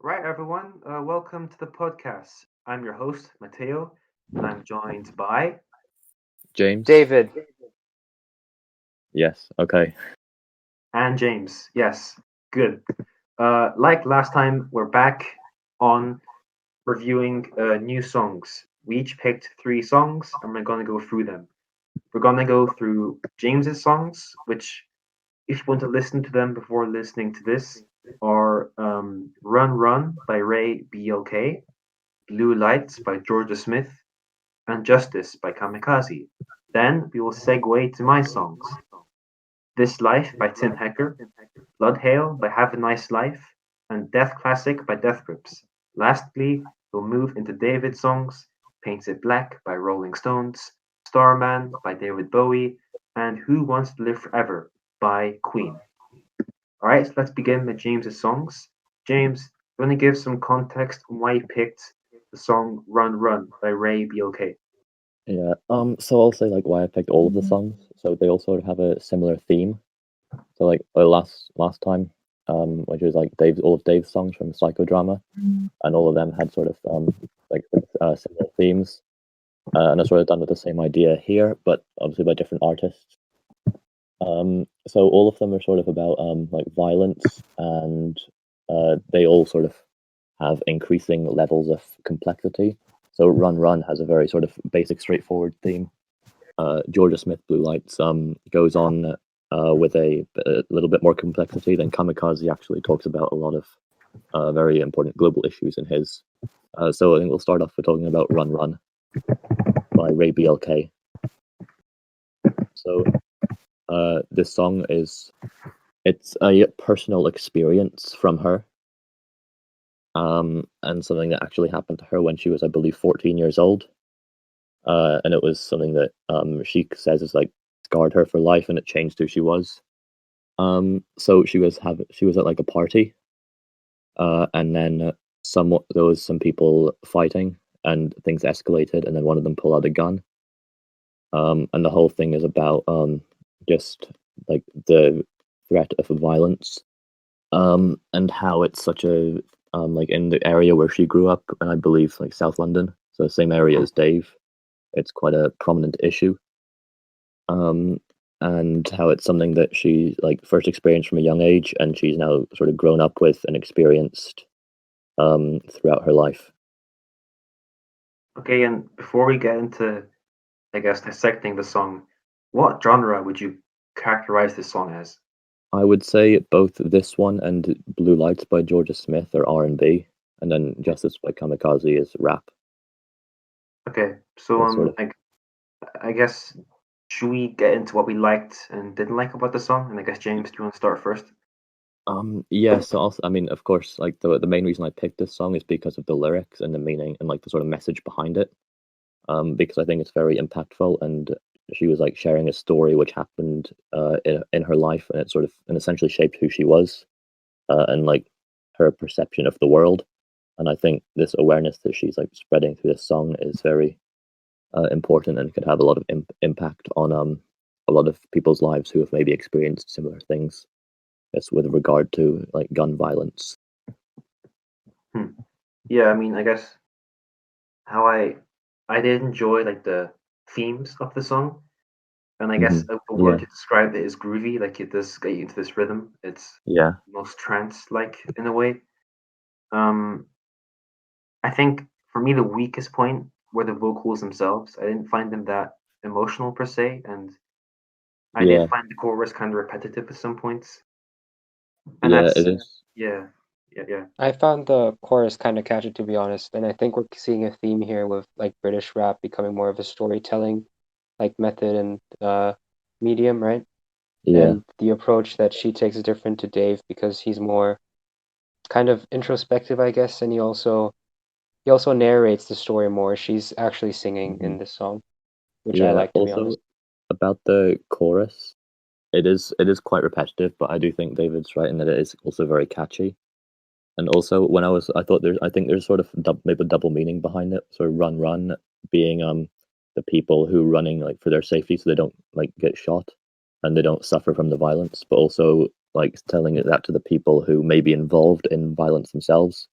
Right, everyone, welcome to the podcast. I'm your host, Matteo, and I'm joined by. James? David, Yes, okay. And James. Yes, good. Like last time, we're back on reviewing new songs. We each picked three songs, and we're going to go through them. We're going to go through James's songs, which, if you want to listen to them before listening to this, are Run Run by Ray BLK, Blue Lights by Georgia Smith, and Justice by Kamikaze. Then we will segue to my songs: This Life by Tim Hecker, Bloodhail by Have a Nice Life, and Death Classic by Death Grips. Lastly, we'll move into David's songs: Paints It Black by Rolling Stones, Starman by David Bowie, and Who Wants to Live Forever by Queen. Alright, so let's begin with James's songs. James, you want to give some context on why you picked the song Run Run by Ray BLK? Yeah. So I'll say like why I picked all of the songs. So they all sort of have a similar theme. So like last time, which was like all of Dave's songs from Psychodrama, and all of them had sort of like similar themes. And I sort of done with the same idea here, but obviously by different artists. So all of them are sort of about like violence, and they all sort of have increasing levels of complexity. So Run Run has a very sort of basic, straightforward theme. Georgia Smith Blue Lights goes on with a little bit more complexity. Then Kamikaze actually talks about a lot of very important global issues in his. So I think we'll start off with talking about Run Run by Ray BLK. So this song it's a personal experience from her, and something that actually happened to her when she was, I believe, 14 years old. And it was something that she says is like scarred her for life, and it changed who she was. So she was at like a party, and then there was some people fighting, and things escalated, and then one of them pulled out a gun. And the whole thing is about just like the threat of violence, and how it's such a like in the area where she grew up, and I believe like South London, so the same area as Dave. It's quite a prominent issue, and how it's something that she like first experienced from a young age, and she's now sort of grown up with and experienced throughout her life. Okay, and before we get into, I guess, dissecting the song, what genre would you characterize this song as? I would say both this one and Blue Lights by Georgia Smith are R&B, and then Justice by Kamikaze is rap. Okay, so It's sort of I guess should we get into what we liked and didn't like about the song? And I guess James, do you want to start first? yeah. So also, I mean, of course, like the main reason I picked this song is because of the lyrics and the meaning and like the sort of message behind it. Because I think it's very impactful, and she was like sharing a story which happened in her life, and it sort of and essentially shaped who she was, and like her perception of the world. And I think this awareness that she's like spreading through this song is very important, and could have a lot of impact on a lot of people's lives who have maybe experienced similar things. Yes, with regard to like gun violence. Hmm. Yeah, I mean, I guess how I did enjoy like the themes of the song, and I guess a word Yeah, to describe it is groovy. Like it does get you into this rhythm. It's yeah, almost trance-like in a way. Um, I think for me the weakest point were the vocals themselves. I didn't find them that emotional per se, and I did yeah, find the chorus kind of repetitive at some points. And yeah. It that's is. yeah, yeah. I found the chorus kind of catchy to be honest, and I think we're seeing a theme here with like British rap becoming more of a storytelling like method and medium, right? Yeah, And the approach that she takes is different to Dave because he's more kind of introspective, I guess, and he also narrates the story more. She's actually singing mhm, in this song, which I yeah. like to be Also honest. about the chorus, it is quite repetitive, but I do think David's right in that it is also very catchy. And also, I think there's sort of maybe a double meaning behind it. So run, run being the people who running like for their safety, so they don't like get shot and they don't suffer from the violence, but also like telling it that to the people who may be involved in violence themselves,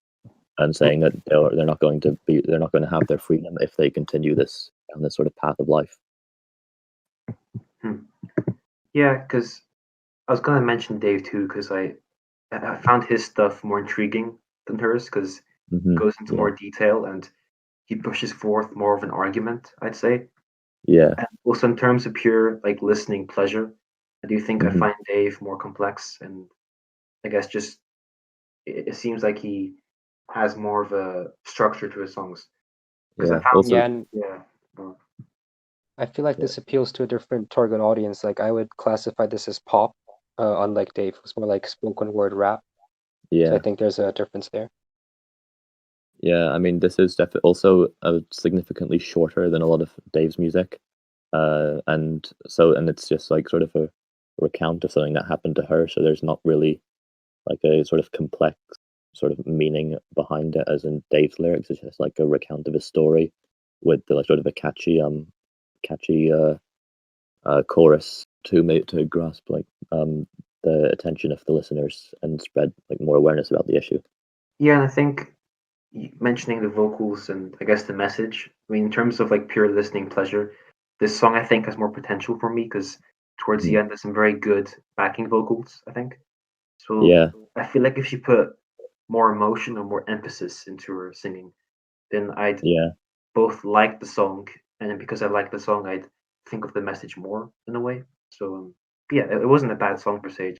and saying that they're not going to have their freedom if they continue this on this sort of path of life. Yeah, because I was gonna mention Dave too, because I found his stuff more intriguing than hers, because it goes into more detail and he pushes forth more of an argument, I'd say. Yeah. And also in terms of pure like listening pleasure, I do think I Mhm. find Dave more complex, and I guess just it seems like he has more of a structure to his songs. Because I Yeah. found Also, Yeah, and well, I feel like Yeah. this appeals to a different target audience. Like I would classify this as pop, unlike Dave, who's more like spoken word rap. So yeah. I think there's a difference there. Yeah, I mean, this is definitely also significantly shorter than a lot of Dave's music, and it's just like sort of a recount of something that happened to her. So there's not really like a sort of complex sort of meaning behind it, as in Dave's lyrics. It's just like a recount of a story with like sort of a catchy chorus to grasp like the attention of the listeners and spread like more awareness about the issue. yeah, and I think mentioning the vocals and I guess the message. I mean, in terms of like pure listening pleasure, this song I think has more potential for me because towards the end there's some very good backing vocals. I think so. Yeah. I feel like if she put more emotion or more emphasis into her singing, then I'd Yeah. both like the song, and then because I like the song, I'd think of the message more in a way. So yeah, it wasn't a bad song per se.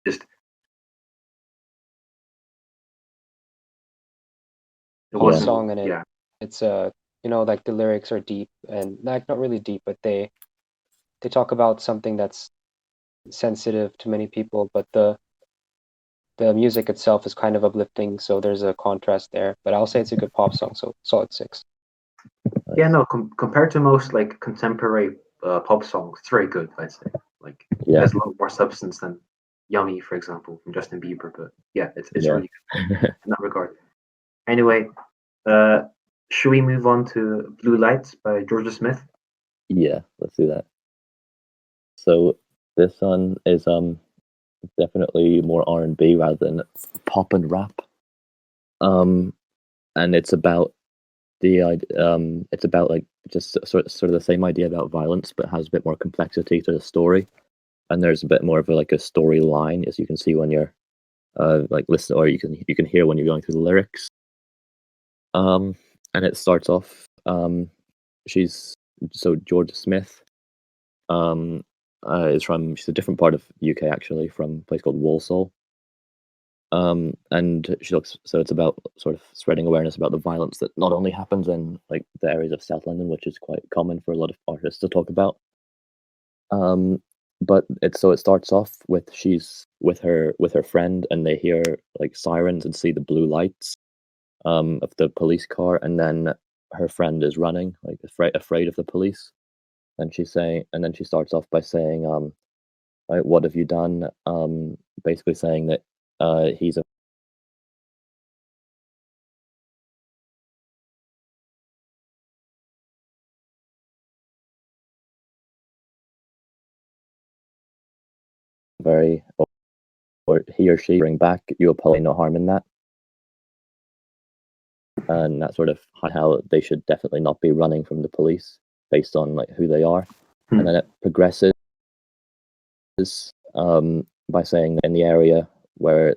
Just it Pop wasn't. song, and Yeah, it's like the lyrics are deep and like not really deep, but they talk about something that's sensitive to many people, but the music itself is kind of uplifting, so there's a contrast there. But I'll say it's a good pop song, so solid 6. yeah. No, compared to most like contemporary pop songs, it's very good. I'd say like it Yeah. has a lot more substance than "Yummy," for example, from Justin Bieber. But yeah, it's Yeah. really good in that regard. Anyway, uh, should we move on to "Blue Lights" by Georgia Smith? Yeah, let's do that. So this one is definitely more R&B rather than pop and rap. And it's about it's about like just sort of the same idea about violence, but has a bit more complexity to the story. And there's a bit more of like a storyline, as you can see when you're like listen, or you can hear when you're going through the lyrics. And it starts off. She's Georgia Smith. She's a different part of UK actually, from a place called Walsall. And she looks so it's about sort of spreading awareness about the violence that not only happens in like the areas of South London, which is quite common for a lot of artists to talk about. But it starts off with she's with her friend, and they hear like sirens and see the blue lights of the police car, and then her friend is running like afraid of the police, and then she starts off by saying like, what have you done, basically saying that he's a very or he or she bring back you apply no harm in that, and that sort of how they should definitely not be running from the police based on like who they are. And then it progresses by saying in the area where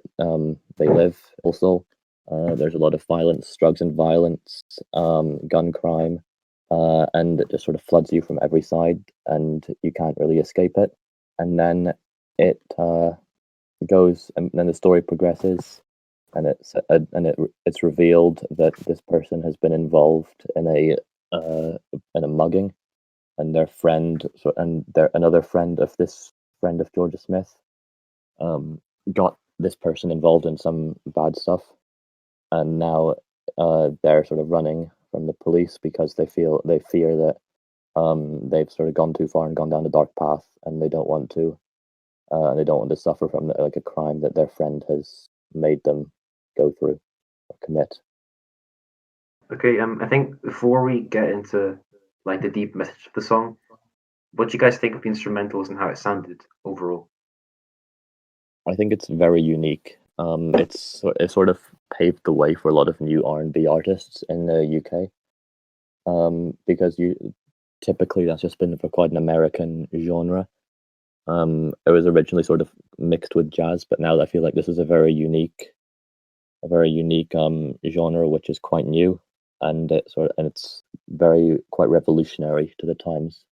they live also there's a lot of violence, drugs and violence, gun crime, and it just sort of floods you from every side and you can't really escape it. And then it goes, and then the story progresses, and it's revealed that this person has been involved in a mugging, and their friend, and their another friend of this friend of Georgia Smith got this person involved in some bad stuff, and now they're sort of running from the police because they fear that they've sort of gone too far and gone down a dark path, and they don't want to suffer from like a crime that their friend has made them go through or commit. Okay, I think before we get into like the deep message of the song, what do you guys think of the instrumentals and how it sounded overall? I think it's very unique. It sort of paved the way for a lot of new R&B artists in the UK. Because typically that's just been for quite an American genre. It was originally sort of mixed with jazz, but now I feel like this is a very unique genre which is quite new, and it's quite revolutionary to the times.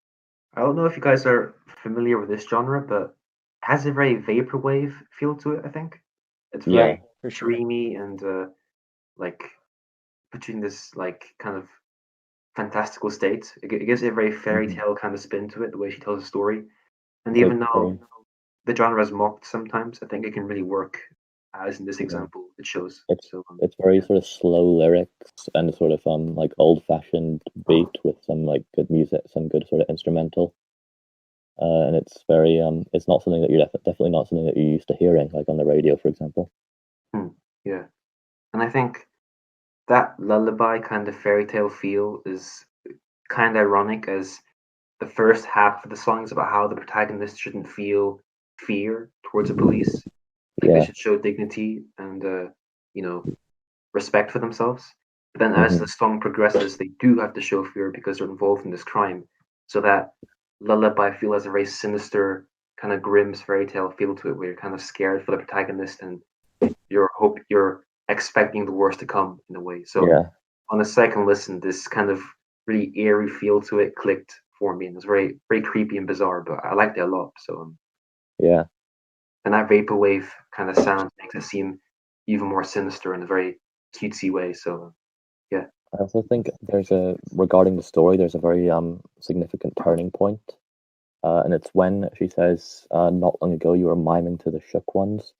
I don't know if you guys are familiar with this genre, but it has a very vaporwave feel to it, I think. It's very Yeah, for sure. dreamy and like between this like kind of fantastical state. It gives it a very fairy tale kind of spin to it, the way she tells a story. And even though the genre is mocked sometimes, I think it can really work, as in this example it shows. it's So it's very sort of slow lyrics and sort of like old-fashioned beat with some like good music, some good sort of instrumental. And it's very it's not something that you're definitely not something that you're used to hearing like on the radio, for example. yeah, and I think that lullaby kind of fairy tale feel is kind of ironic, as the first half of the song is about how the protagonist shouldn't feel fear towards the police. Like they Yeah. should show dignity and you know, respect for themselves. But then as the song progresses, they do have to show fear because they're involved in this crime. So that lullaby feel has a very sinister, kind of grim fairy tale feel to it, where you're kind of scared for the protagonist and you're expecting the worst to come in a way. So Yeah. on a second listen, this kind of really eerie feel to it clicked for me, and it's very very creepy and bizarre, but I liked it a lot. So Yeah. and that vaporwave kind of sound makes it seem even more sinister in a very cutesy way. So yeah. I also think regarding the story, there's a very significant turning point. And it's when she says, "Not long ago you were miming to the shook ones.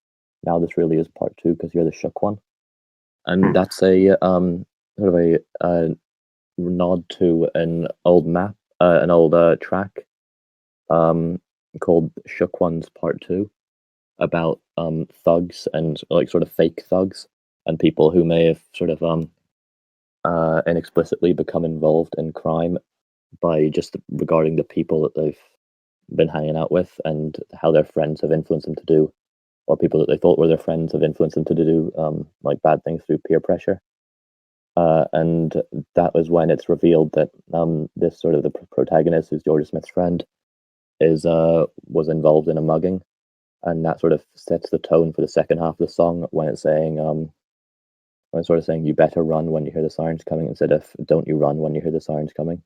Now this really is part two because you're the shook one." And that's a sort of a nod to an old track called "Shook Ones Part 2" about thugs and like sort of fake thugs and people who may have sort of inexplicitly become involved in crime by just regarding the people that they've been hanging out with and how their friends have influenced them to do, or people that they thought were their friends have influenced them to do like bad things through peer pressure. And that was when it's revealed that this sort of the protagonist, who's Georgia Smith's friend, was involved in a mugging, and that sort of sets the tone for the second half of the song when it's saying when it's sort of saying you better run when you hear the sirens coming instead of don't you run when you hear the sirens coming.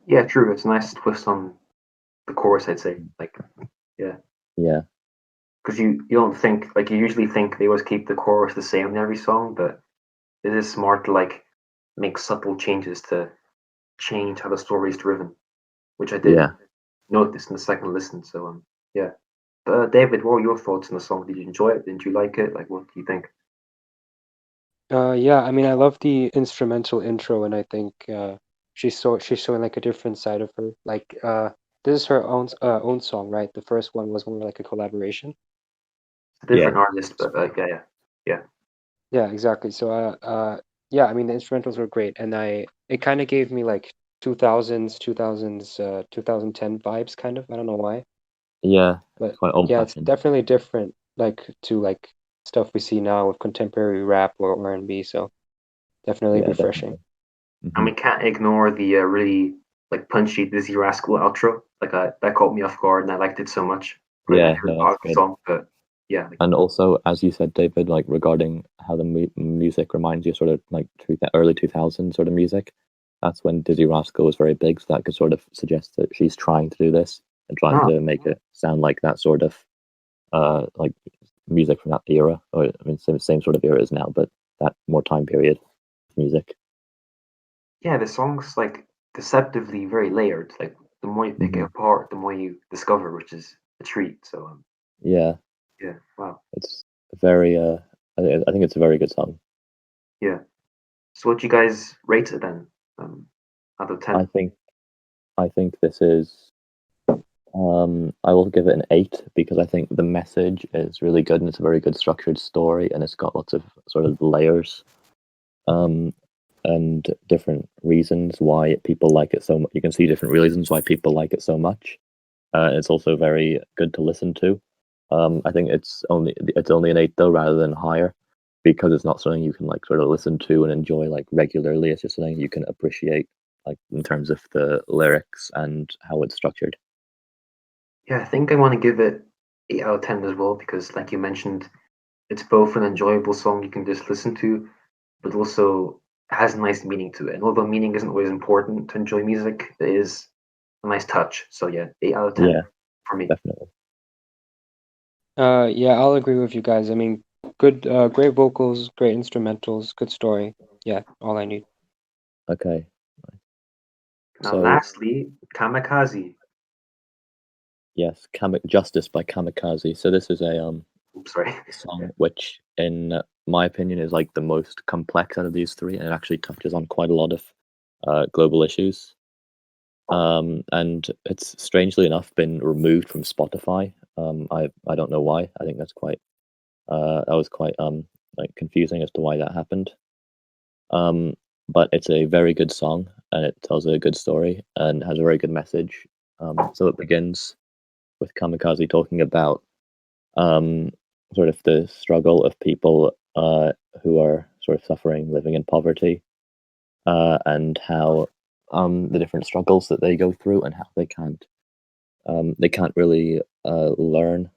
Yeah, true. It's a nice twist on the chorus, I'd say. Like, yeah. Yeah. Because you don't think, like, you usually think they always keep the chorus the same in every song, but it is smart to, like, make subtle changes to change how the story is driven, which I did notice in the second listen. So, yeah. But David, what were your thoughts on the song? Did you enjoy it? Didn't you like it? Like, what do you think? Yeah, I mean, I love the instrumental intro, and I think she's showing like a different side of her. Like this is her own song, right? The first one was more like a collaboration. It's a different artist, but yeah. Yeah, exactly. So yeah, I mean the instrumentals were great, and it kind of gave me like 2010 vibes, kind of. I don't know why. Yeah, But quite old yeah, it's fashioned. definitely different, like to like stuff we see now with contemporary rap or R&B. So definitely refreshing. Definitely. And we can't ignore the really like punchy Dizzy Rascal outro. Like that caught me off guard, and I liked it so much. I Yeah, heard no, part that's of the good. song, but yeah. And also, as you said, David, like regarding how the music reminds you sort of like early 2000s sort of music, that's when Dizzy Rascal was very big. So that could sort of suggest that she's trying to do this and trying to make it sound like that sort of like music from that era. Or I mean, same sort of era as now, but that more time period music. Yeah, the song's like deceptively very layered. Like the more you pick it apart, the more you discover, which is a treat. So Yeah. Yeah. Wow. It's very I think it's a very good song. Yeah. So what do you guys rate it then? Out of 10? I think this is I will give it an 8 because I think the message is really good and it's a very good structured story and it's got lots of sort of layers and different reasons why people like it so much. You can see different reasons why people like it so much. It's also very good to listen to. I think it's only an 8 though rather than higher because it's not something you can like sort of listen to and enjoy like regularly. It's just something you can appreciate like in terms of the lyrics and how it's structured. Yeah, I think I want to give it 8 out of 10 as well because, like you mentioned, it's both an enjoyable song you can just listen to, but also has a nice meaning to it. And although meaning isn't always important to enjoy music, it is a nice touch. So yeah, 8 out of 10 Yeah, for me. definitely. Yeah, I'll agree with you guys. I mean, good, great vocals, great instrumentals, good story. Yeah, all I need. Okay. Now, So lastly, Kamikaze. yes, Justice by Kamikaze. So this is a Oops, sorry. song which, in my opinion, is like the most complex out of these three, and it actually touches on quite a lot of global issues. And it's strangely enough been removed from Spotify. I don't know why. I think that's quite that was quite like confusing as to why that happened. But it's a very good song and it tells a good story and has a very good message. So it begins with Kamikaze talking about um, sort of the struggle of people who are sort of suffering, living in poverty, and how the different struggles that they go through and how they can't really learn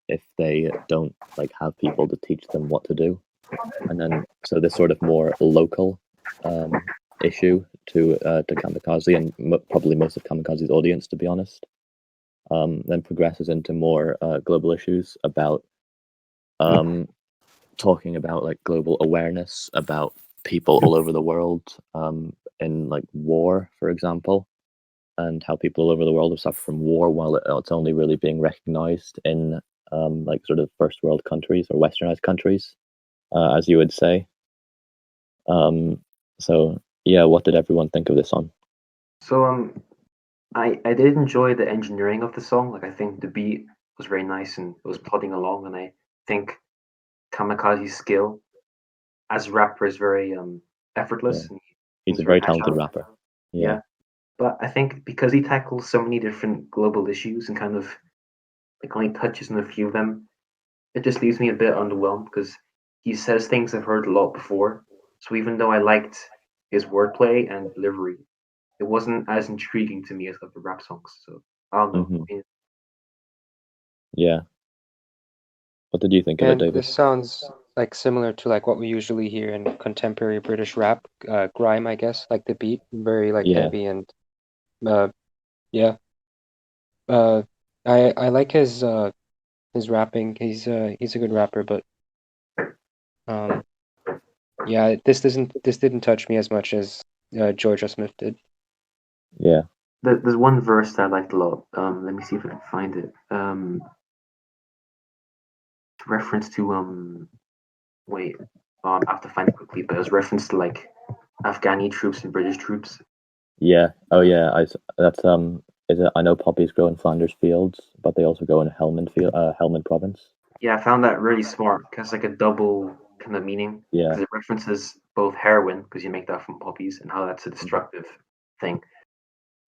if they don't like have people to teach them what to do. And then so this sort of more local issue to Kamikaze and probably most of Kamikaze's audience, to be honest, then progresses into more global issues about talking about like global awareness about people all over the world in like war, for example, and how people all over the world have suffered from war while it's only really being recognized in like sort of first world countries or westernized countries, as you would say. So yeah, what did everyone think of this song? So I did enjoy the engineering of the song. Like I think the beat was very nice and it was plodding along, and I think Kamikaze's skill as a rapper is very Yeah, effortless and he's he's a very very talented agile. rapper. Yeah, Yeah, but I think because he tackles so many different global issues and kind of like only touches on a few of them, it just leaves me a bit underwhelmed because he says things I've heard a lot before. So even though I liked his wordplay and delivery, it wasn't as intriguing to me as other rap songs. So I don't know. hmm I mean, yeah. What did you think of it, And David? this sounds like similar to like what we usually hear in contemporary British rap, grime, I guess, like the beat, very like Yeah, heavy and uh, yeah. Uh, I like his rapping. He's a good rapper, but um, yeah, this didn't touch me as much as Georgia Smith did. yeah, there's one verse that I liked a lot. Let me see if I can find it. Reference to wait, I have to find it quickly, but it was reference to like Afghani troops and British troops. yeah. Oh yeah, that's is it? I know poppies grow in Flanders fields, but they also grow in Helmand province. Yeah, I found that really smart because like a double kind of meaning Yeah, because it references both heroin because you make that from poppies and how that's a mhm. destructive thing.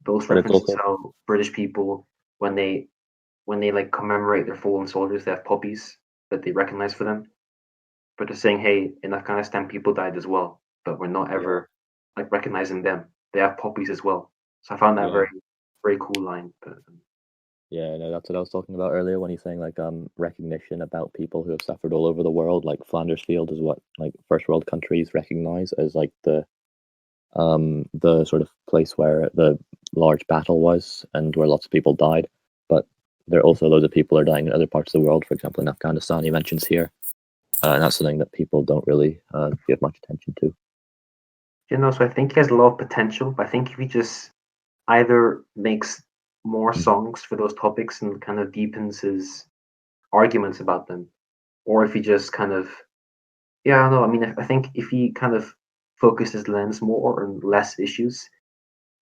Both But it's references also how British people when they like commemorate their fallen soldiers, they have poppies that they recognize for them. But they're saying, hey, in Afghanistan, people died as well, but we're not yeah, ever like recognizing them. They have poppies as well. So I found that yeah. very cool line. But Yeah, no, that's what I was talking about earlier when he's saying like recognition about people who have suffered all over the world. Like Flanders Field is what like first world countries recognize as like the sort of place where the large battle was and where lots of people died. But there are also loads of people are dying in other parts of the world. For example, in Afghanistan, he mentions here, and that's something that people don't really give much attention to. so I think he has a lot of potential. But I think if he just either makes more Mhm. songs for those topics and kind of deepens his arguments about them, or if he just kind of, yeah, I don't know. I mean, I think if he kind of focused his lens more on less issues,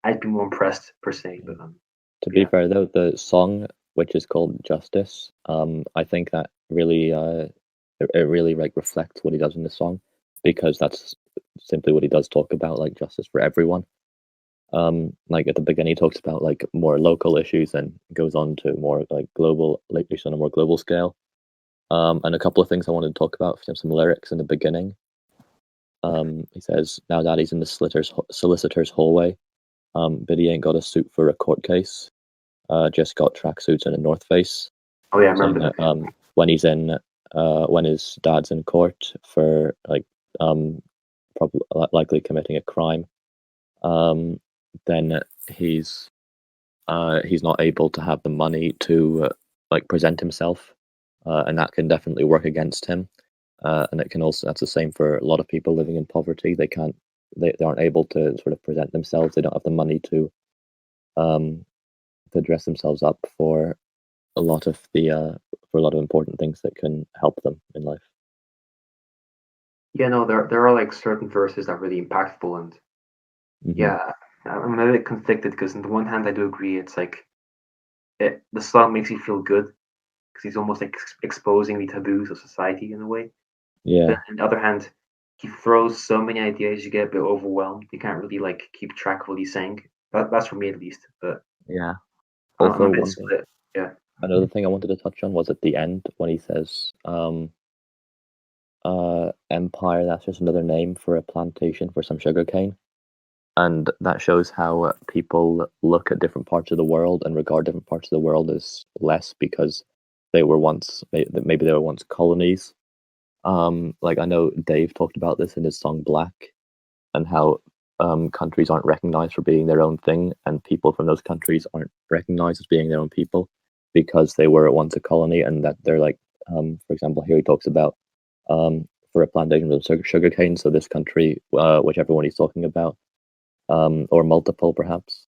I'd be more impressed per se. But To be yeah. fair though, the song which is called Justice, I think that really it really like reflects what he does in the song, because that's simply what he does talk about, like justice for everyone. Like at the beginning he talks about like more local issues and goes on to more like global, like on a more global scale. And a couple of things I wanted to talk about, some lyrics in the beginning. He says, "Now daddy's in the solicitor's hallway. But he ain't got a suit for a court case. Just got tracksuits and a North Face." Oh yeah, I Saying remember that that. when he's in, when his dad's in court for like probably likely committing a crime, then he's not able to have the money to like present himself, and that can definitely work against him. And it can also, that's the same for a lot of people living in poverty. They aren't able to sort of present themselves. They don't have the money um to dress themselves up for a lot of the for a lot of important things that can help them in life. Yeah, no, there are like certain verses that are really impactful, and Hmm. yeah, I'm a bit conflicted because on the one hand I do agree it's like the song makes you feel good because he's almost like exposing the taboos of society in a way. But Yeah, on the other hand, he throws so many ideas you get a bit overwhelmed. You can't really like keep track of what he's saying. That's for me at least. But yeah. I'm Also, a bit one thing, split. Yeah. another thing I wanted to touch on was at the end when he says, "Empire." That's just another name for a plantation for some sugarcane, and that shows how people look at different parts of the world and regard different parts of the world as less because they were once maybe they were once colonies. Like I know Dave talked about this in his song Black, and how countries aren't recognized for being their own thing, and people from those countries aren't recognized as being their own people because they were once a colony, and that they're like, for example, here he talks about for a plantation of sugarcane. So this country, whichever one he's talking about, or multiple perhaps,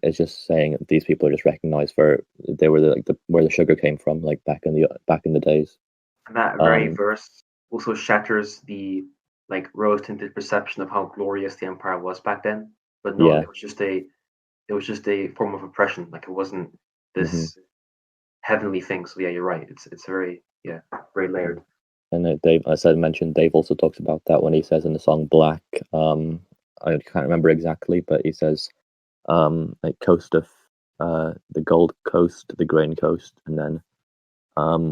is just saying that these people are just recognized for they were like the where the sugar came from, like back in the days. And that very Um, verse also shatters the like rose tinted perception of how glorious the empire was back then. But no, yeah. it was just a form of oppression. Like it wasn't Hmm. this heavenly thing. So yeah, you're right. It's very very layered. And Dave, as I mentioned, Dave also talks about that when he says in the song "Black." I can't remember exactly, but he says like coast of the Gold Coast, the Grain Coast, and then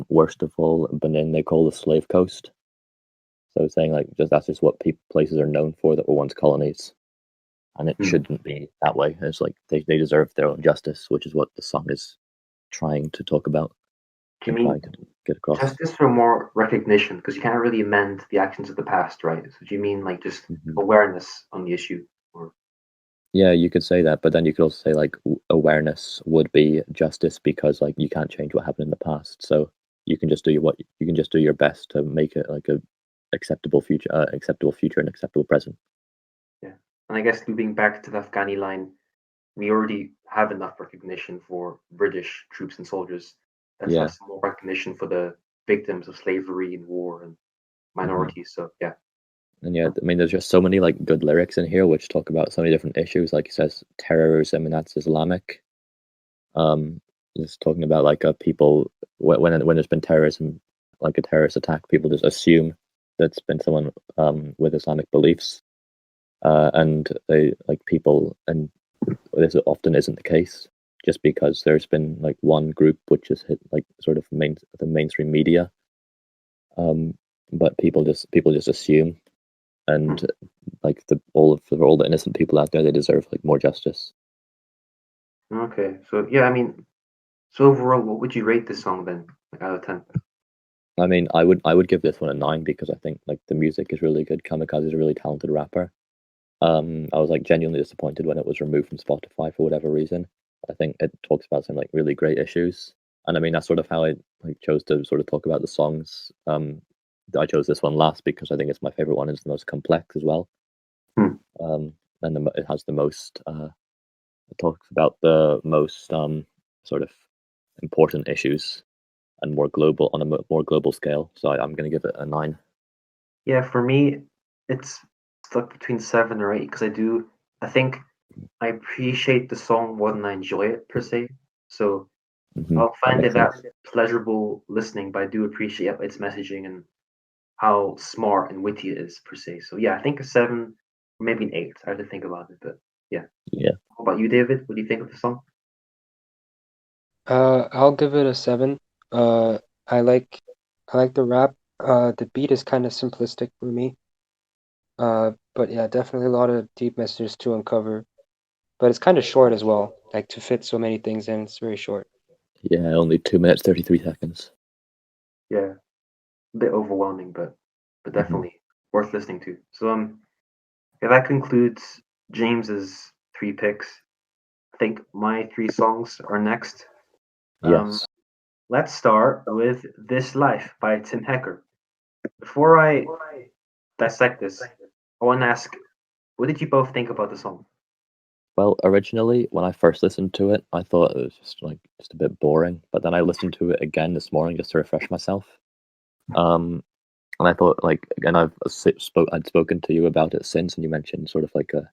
worst of all, Benin they call the Slave Coast. So saying like just that's just what places are known for that were once colonies, and it Hmm. shouldn't be that way. It's like they deserve their own justice, which is what the song is trying to talk about Do you and mean trying to get across. justice for more recognition? Because you can't really amend the actions of the past, right? So do you mean like just Hmm. awareness on the issue? Or Yeah, you could say that, but then you could also say like awareness would be justice because like you can't change what happened in the past, so you can just do your best to make it like a acceptable future and acceptable present. yeah. And I guess looping back to the Afghani line, we already have enough recognition for British troops and soldiers. Let's have Yeah. some more recognition for the victims of slavery and war and Hmm. minorities. So yeah. And yeah, I mean, there's just so many like good lyrics in here which talk about so many different issues. Like he says, terrorism and that's Islamic. Um, just talking about like people when there's been terrorism, like a terrorist attack, people just assume that's been someone with Islamic beliefs, and they like people, and this often isn't the case. Just because there's been like one group which has hit like sort of the mainstream media, um, but people just assume, Hmm. and like for all the innocent people out there, they deserve like more justice. Okay. So yeah, I mean, so overall, what would you rate this song then, like out of 10? I mean, I would give this one a 9 because I think like the music is really good. Kamikaze is a really talented rapper. I was like genuinely disappointed when it was removed from Spotify for whatever reason. I think it talks about some like really great issues, and I mean that's sort of how I like chose to sort of talk about the songs. I chose this one last because I think it's my favorite one. It's the most complex as well, Hmm. and it has the most. It talks about the most sort of important issues. and more global on a more global scale. So I'm going to give it a 9. Yeah, for me, it's stuck between 7 or 8 because I think I appreciate the song more than I enjoy it per se. So I'll That find makes it that sense. pleasurable listening, but I do appreciate its messaging and how smart and witty it is per se. So yeah, I think a 7, maybe an 8. I have to think about it, but yeah. Yeah. How about you, David? What do you think of the song? I'll give it a 7. I like the rap. The beat is kind of simplistic for me. But yeah, definitely a lot of deep messages to uncover. But it's kind of short as well. Like to fit so many things in, it's very short. Yeah, only 2 minutes 33 seconds. Yeah, a bit overwhelming, but definitely worth listening to. So yeah, that concludes James's 3 picks. I think my 3 songs are next. Yes. Let's start with This Life by Tim Hecker. Before I dissect this, I want to ask, what did you both think about the song? Well, originally when I first listened to it, I thought it was just a bit boring. But then I listened to it again this morning just to refresh myself. And I thought and I'd spoken to you about it since, and you mentioned sort of like a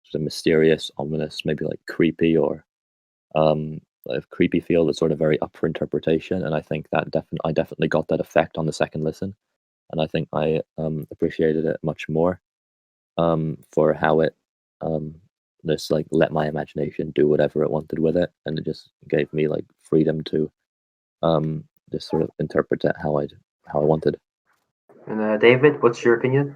sort of mysterious, ominous, maybe like creepy or a creepy feel that's sort of very up for interpretation. And I think that I definitely got that effect on the second listen, and I think I appreciated it much more for how it just like let my imagination do whatever it wanted with it, and it just gave me like freedom to just sort of interpret it how I wanted. And David, what's your opinion?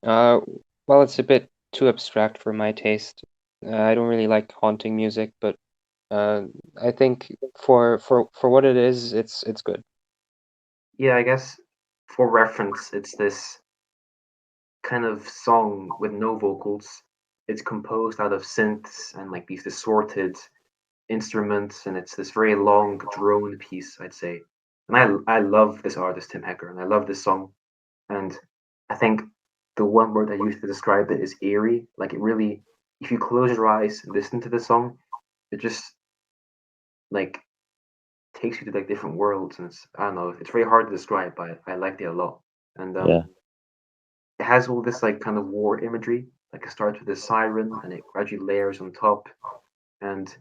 Well, it's a bit too abstract for my taste. I don't really like haunting music, but I think for what it is, it's good. Yeah, I guess for reference, it's this kind of song with no vocals. It's composed out of synths and like these distorted instruments, and it's this very long drone piece, I'd say. And I love this artist, Tim Hecker, and I love this song. And I think the one word I use to describe it is eerie. Like it really, if you close your eyes and listen to the song, it just like takes you to like different worlds, and it's I don't know, it's very hard to describe, but I liked it a lot. And Yeah. it has all this like kind of war imagery. Like it starts with a siren and it gradually layers on top. And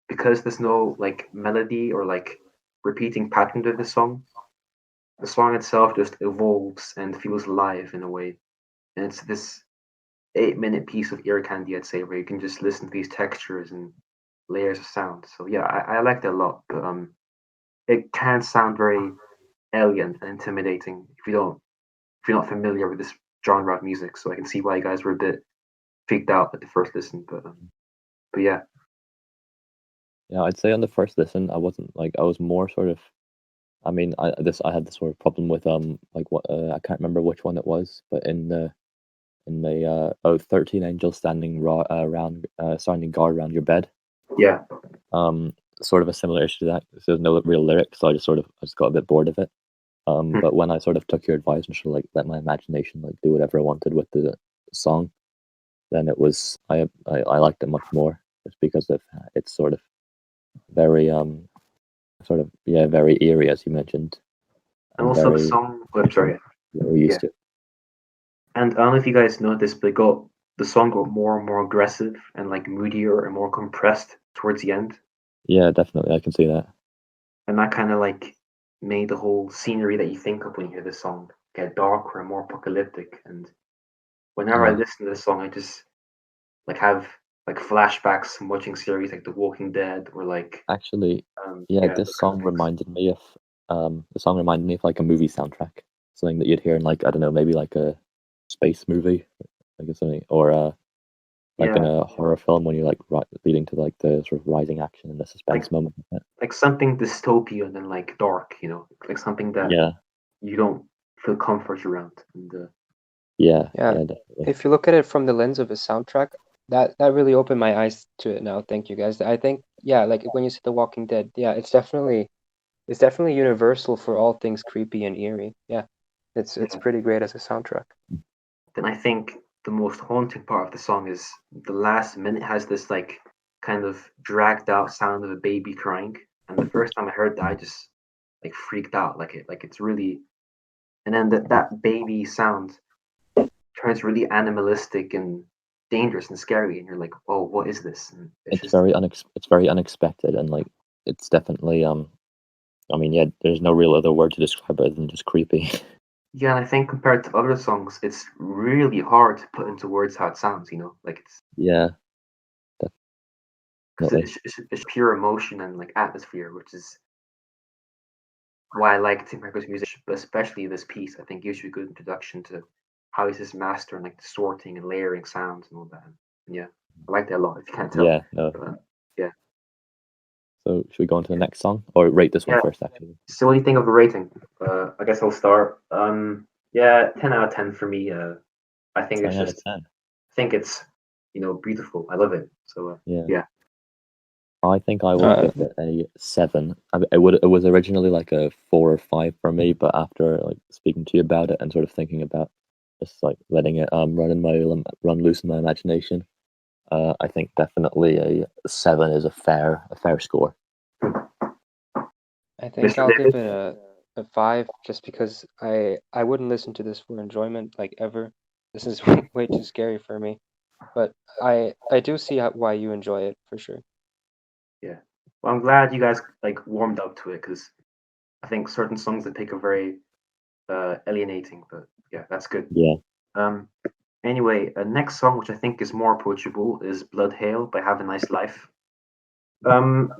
because there's no like melody or like repeating pattern to the song itself just evolves and feels alive in a way. And it's this 8-minute piece of ear candy, I'd say, where you can just listen to these textures and layers of sound. So yeah, I liked it a lot, but it can sound very alien and intimidating if you're not familiar with this genre of music. So I can see why you guys were a bit freaked out at the first listen, but yeah. Yeah, I'd say on the first listen, I wasn't like I was more sort of. I mean, I had this sort of problem with like what I can't remember which one it was, but in the 13 angels standing around standing guard around your bed. Yeah. Sort of a similar issue to that. There's no real lyrics, so I just got a bit bored of it. But when I sort of took your advice and sort of like let my imagination like do whatever I wanted with the song, then it was I liked it much more just because of it's sort of very very eerie, as you mentioned, And and also the very song, oh, I'm different sorry. than what we're Yeah. used to. And I don't know if you guys noticed, but the song got more and more aggressive and like moodier and more compressed towards the end. Yeah, definitely, I can see that. And that kind of like made the whole scenery that you think of when you hear this song get darker and more apocalyptic. And whenever I Yeah, listen to this song, I just like have like flashbacks from watching series like The Walking Dead or like actually, yeah, yeah, this those kind of song things. reminded me of like a movie soundtrack, something that you'd hear in like I don't know, maybe like a space movie, like something, or like in Yeah, a horror film when you're like leading to like the sort of rising action and the like suspense moment. like something dystopian and like dark, like something that Yeah, you don't feel comfort around. And yeah, Yeah, yeah, definitely. if you look at it from the lens of a soundtrack, that really opened my eyes to it now. Thank you guys. I think yeah, like when you said The Walking Dead, yeah, it's definitely universal for all things creepy and eerie. Yeah, it's yeah, pretty great as a soundtrack. then I think the most haunting part of the song is the last minute has this like kind of dragged out sound of a baby crying, And the first time I heard that, I just like freaked out. It's really, and then that baby sound turns really animalistic and dangerous and scary, and you're like, oh, what is this? And it's just it's very unexpected, and like it's definitely I mean, yeah, there's no real other word to describe it other than just creepy. yeah. And I think compared to other songs, it's really hard to put into words how it sounds. Like it's Yeah, because definitely. it's pure emotion and like atmosphere, which is why I like Tim Rico's music, but especially this piece. I think gives you a good introduction to how he's this master and like the sorting and layering sounds and all that. And yeah, I like that a lot. If you can't tell. Yeah, no. But, yeah. So should we go on to the next song or rate this one Yeah. first? Actually, So what do you think of the rating? I guess I'll start. Yeah, 10 out of 10 for me. I think 10 it's out just, of 10. I think it's, beautiful. I love it. So Yeah. yeah. I think I will give it a 7. It was originally like a 4 or 5 for me, but after like speaking to you about it and sort of thinking about just like letting it run loose in my imagination, I think definitely a 7 is a fair score. I think Mr. I'll give David? it a 5 just because I wouldn't listen to this for enjoyment like ever. This is way too scary for me. But I do see why you enjoy it for sure. Yeah. Well, I'm glad you guys like warmed up to it because I think certain songs that take are very alienating, but yeah, that's good. Yeah. Anyway, next song, which I think is more approachable, is Bloodhail by Have a Nice Life. Um,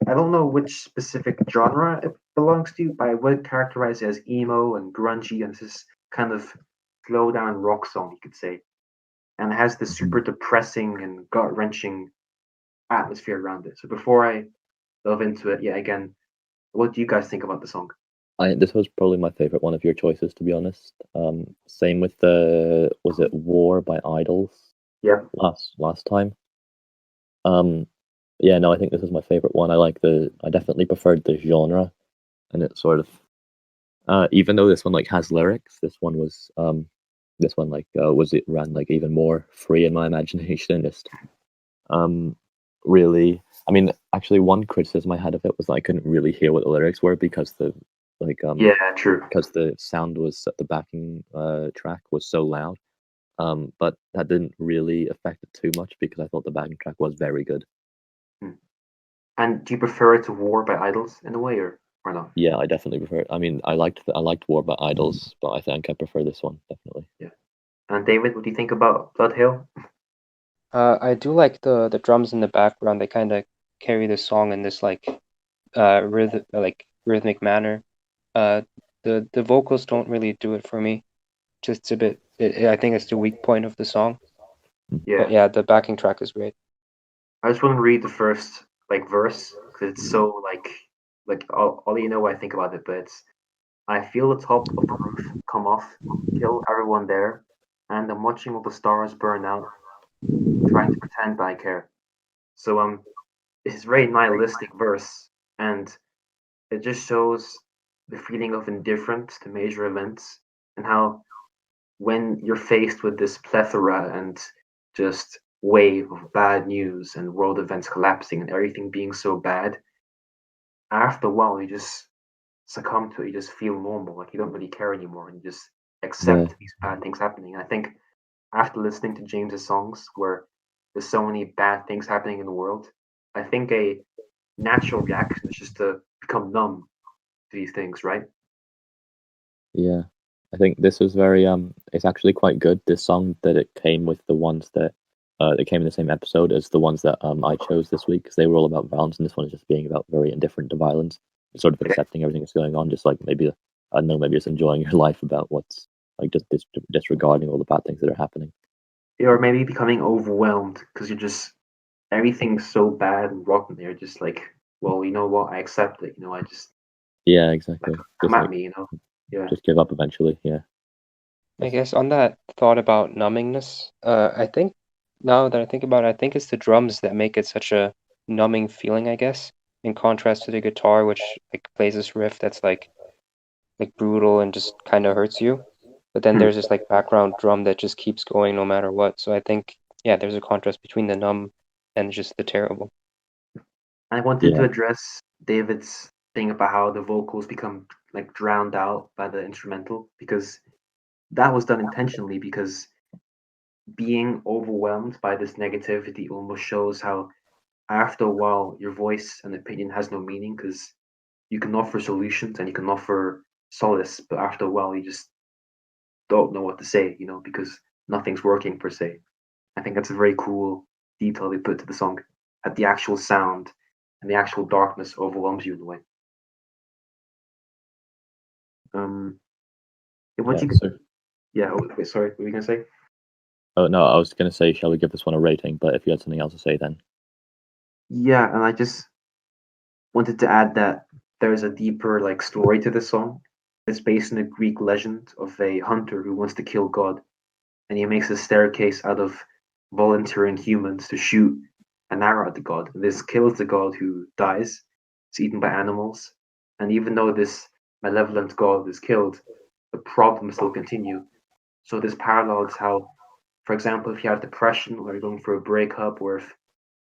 I don't know which specific genre it belongs to, but I would characterize it as emo and grungy, and this kind of slow down rock song, you could say. And it has this super depressing and gut wrenching atmosphere around it. So before I delve into it, yeah, again, what do you guys think about the song? This was probably my favorite one of your choices, to be honest. Same with was it War by Idols? Yeah. Last time. Yeah, no, I think this is my favorite one. I definitely preferred the genre, and it sort of, even though this one like has lyrics, this one like it ran like even more free in my imagination. Just um, really, I mean, actually, one criticism I had of it was that I couldn't really hear what the lyrics were because Yeah, true. because the sound was the backing track was so loud. But that didn't really affect it too much because I thought the backing track was very good. And do you prefer it to War by Idols in a way, or not? Yeah, I definitely prefer it. I mean, I liked War by Idols, but I think I prefer this one definitely. Yeah. And David, what do you think about Bloodhail? I do like the drums in the background. They kind of carry the song in this like rhythmic manner. The vocals don't really do it for me. Just a bit. I think it's the weak point of the song. Yeah. But yeah, the backing track is great. I just want to read the first like verse because it's so like all you know I think about it, but it's I feel the top of the roof come off, kill everyone there, and I'm watching all the stars burn out, trying to pretend I care. So it's a very nihilistic verse, and it just shows the feeling of indifference to major events and how when you're faced with this plethora and just wave of bad news and world events collapsing and everything being so bad, after a while you just succumb to it. You just feel normal, like you don't really care anymore, and you just Yeah, accept these bad things happening. And I think after listening to James's songs, where there's so many bad things happening in the world, I think a natural reaction is just to become numb to these things, right? yeah. I think this was very it's actually quite good. This song that it came with the ones that came in the same episode as the ones that I chose this week because they were all about violence, and this one is just being about very indifferent to violence, sort of Okay. accepting everything that's going on, just like maybe I don't know, maybe just enjoying your life about what's like just disregarding all the bad things that are happening. Or maybe becoming overwhelmed because you're just everything's so bad and rotten. You're just like, well, you know what? I accept it. I just Yeah, like exactly. come Just at like me. Yeah. just give up eventually. Yeah. I guess on that thought about numbingness, I think now that I think about it, I think it's the drums that make it such a numbing feeling, I guess, in contrast to the guitar, which like plays this riff that's like brutal and just kind of hurts you. But then Hmm. there's this like background drum that just keeps going no matter what. So I think yeah, there's a contrast between the numb and just the terrible. I wanted to Yeah. address David's thing about how the vocals become like drowned out by the instrumental, because that was done intentionally, because being overwhelmed by this negativity almost shows how after a while your voice and opinion has no meaning, because you can offer solutions and you can offer solace, but after a while you just don't know what to say, because nothing's working per se. I think that's a very cool detail they put to the song, that the actual sound and the actual darkness overwhelms you in a way. What Yeah. you So, yeah, wait, sorry, what were you gonna say? oh no, I was gonna say, shall we give this one a rating? But if you had something else to say, then Yeah, and I just wanted to add that there's a deeper like story to this song. It's based on a Greek legend of a hunter who wants to kill God, and he makes a staircase out of volunteering humans to shoot an arrow at the god. This kills the god, who dies. It's eaten by animals, and even though this malevolent god is killed, the problems still continue. So this parallels how, for example, if you have depression or you're going for a breakup, or if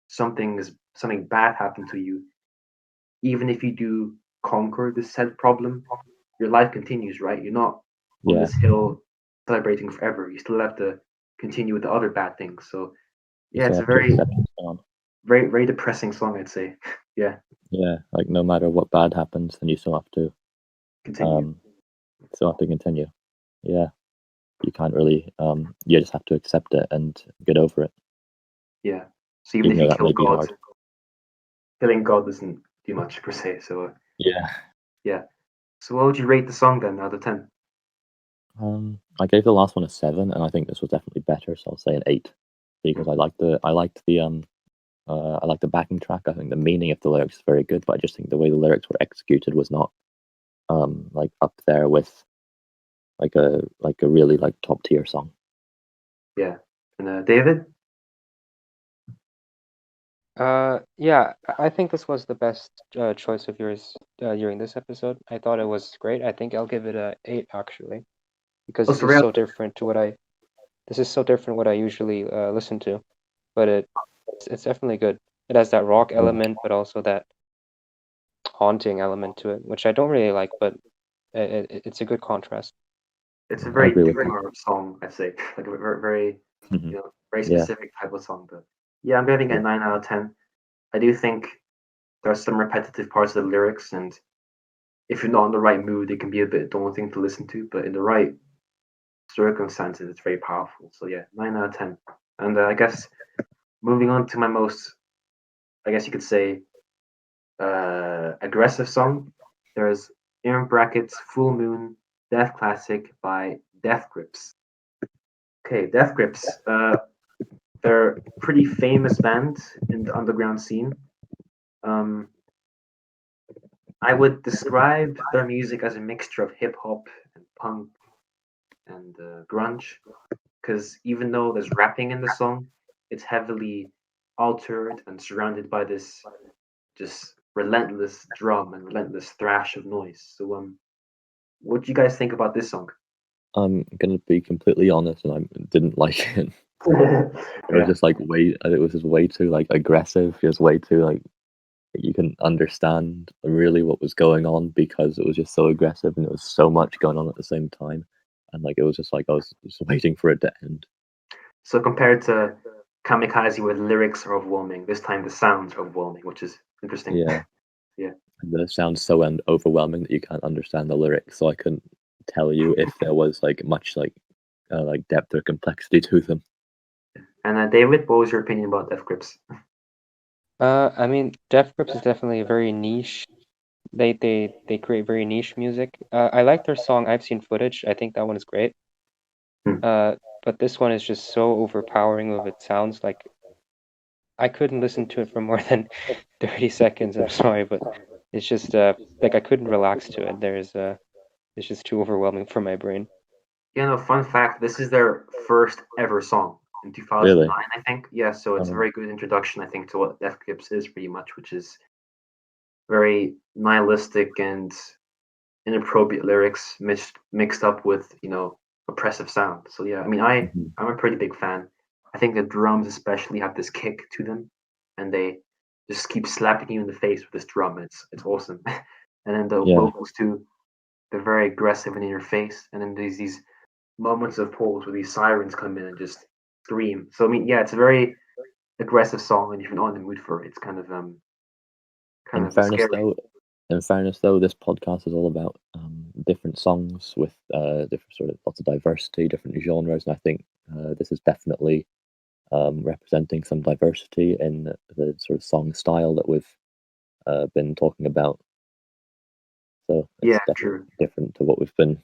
something bad happened to you, even if you do conquer this said problem, your life continues, right? You're not on yeah, this hill celebrating forever. You still have to continue with the other bad things. So you yeah, still it's a have to very, accept what's going on. very, very depressing song, I'd say. Yeah, Yeah, like no matter what bad happens, then you still have to continue. continue. Yeah, you can't really you just have to accept it and get over it, Yeah. So even even if though you that kill may be God, hard. killing God doesn't do much per se. So Yeah. yeah. So what would you rate the song then out of 10? I gave the last one a 7, and I think this was definitely better, so I'll say an 8 because I like the backing track. I think the meaning of the lyrics is very good, but I just think the way the lyrics were executed was not like up there with like a really like top tier song. Yeah. And David? Yeah, I think this was the best choice of yours during this episode. I thought it was great. I think I'll give it a 8 actually, because Oh, this is sorry. so different to what I usually listen to. But it's definitely good. It has that rock Yeah. element, but also that haunting element to it, which I don't really like, but it's a good contrast. It's a I very agree with you. Doomer song, I'd say. Like a very, very, Mhm. very Yeah. specific type of song. But yeah, I'm giving it a Yeah. 9 out of 10. I do think there are some repetitive parts of the lyrics, and if you're not in the right mood, it can be a bit daunting to listen to. But in the right circumstances, it's very powerful. So yeah, 9 out of 10. And I guess moving on to my most, I guess you could say, aggressive song, there's in brackets Full Moon Death Classic by Death Grips. Okay, Death Grips. They're a pretty famous band in the underground scene. Um, I would describe their music as a mixture of hip hop and punk and grunge, because even though there's rapping in the song, it's heavily altered and surrounded by this just relentless drum and relentless thrash of noise. So, what do you guys think about this song? I'm gonna be completely honest, and I didn't like it. It was Yeah, just like it was just way too like aggressive. Just way too like you couldn't understand really what was going on because it was just so aggressive and there was so much going on at the same time. And like it was just like I was just waiting for it to end. so compared to Kamikaze, where the lyrics are overwhelming, this time the sounds are overwhelming, which is interesting. Yeah. Yeah. And the sounds so overwhelming that you can't understand the lyrics, so I couldn't tell you if there was like much like depth or complexity to them. And David, what was your opinion about Death Grips? I mean, Death Grips is definitely a very niche. They create very niche music. I like their song "I've Seen Footage." I think that one is great. Hmm. But this one is just so overpowering with its sounds. Like I couldn't listen to it for more than 30 seconds. I'm sorry, but it's just like I couldn't relax to it. It's just too overwhelming for my brain. Fun fact, this is their first ever song in Really? 2009, I think. Yeah, so it's a Um, very good introduction, I think, to what Death Grips is pretty much, which is very nihilistic and inappropriate lyrics mixed up with, oppressive sound. So yeah, I mean, mhm. I'm a pretty big fan. I think the drums especially have this kick to them, and they just keeps slapping you in the face with this drum. It's awesome. And then the Yeah. vocals too, they're very aggressive and in your face. And then there's these moments of pause where these sirens come in and just scream. So I mean, yeah, it's a very aggressive song, and if you're not in the mood for it, it's kind In of fairness, scary. though, this podcast is all about different songs with different sort of lots of diversity, different genres, and I think this is definitely representing some diversity in the sort of song style that we've been talking about. So it's Yeah, definitely true. different to what we've been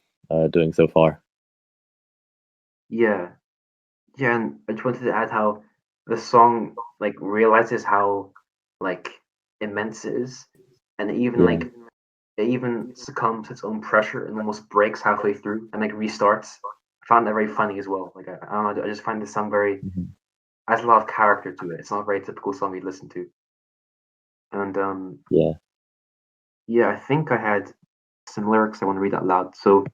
doing so far. Yeah, yeah, and I just wanted to add how the song like realizes how like immense it is, and Yeah. it even succumbs to its own pressure and almost breaks halfway through and like restarts. I found that very funny as well. Like I don't know, I just find this song very Mhm. has a lot of character to it. It's not a very typical song you'd listen to. And Yeah. yeah, I think I had some lyrics I want to read out loud so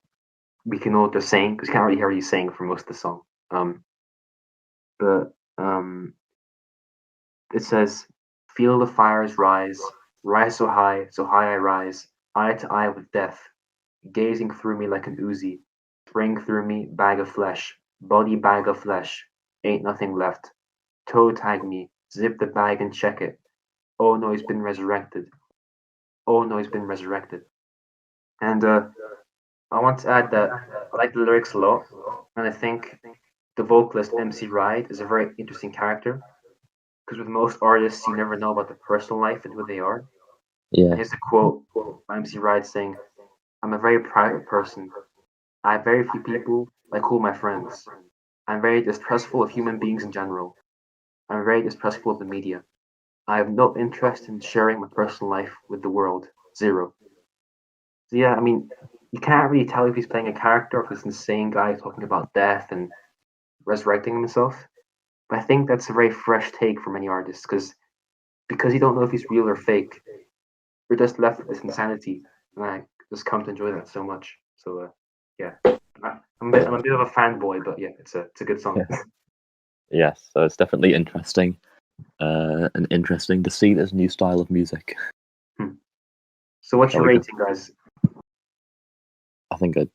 we can know what they're saying because you can't really hear what he's saying for most of the song. But it says, "Feel the fires rise, rise so high I rise, eye to eye with death, gazing through me like an Uzi, spring through me, bag of flesh, body bag of flesh, ain't nothing left. Toe tag me, zip the bag and check it. Oh no, he's been resurrected. Oh no, he's been resurrected." And I want to add that I like the lyrics a lot, and I think the vocalist MC Ride is a very interesting character because with most artists, you never know about their personal life and who they are. And Yeah. here's a quote by MC Ride saying, "I'm a very private person. I have very few people I call my friends. I'm very distrustful of human beings in general. I'm very distrustful of the media. I have no interest in sharing my personal life with the world. Zero." So yeah, I mean, you can't really tell if he's playing a character or if it's an insane guy talking about death and resurrecting himself. But I think that's a very fresh take for many artists because you don't know if he's real or fake. You're just left with this insanity, and I just come to enjoy that so much. So yeah, I'm a bit of a fanboy, but yeah, it's a good song. Yes. So it's definitely interesting, and interesting to see this new style of music. So what's Shall your we go? rating, guys? I think a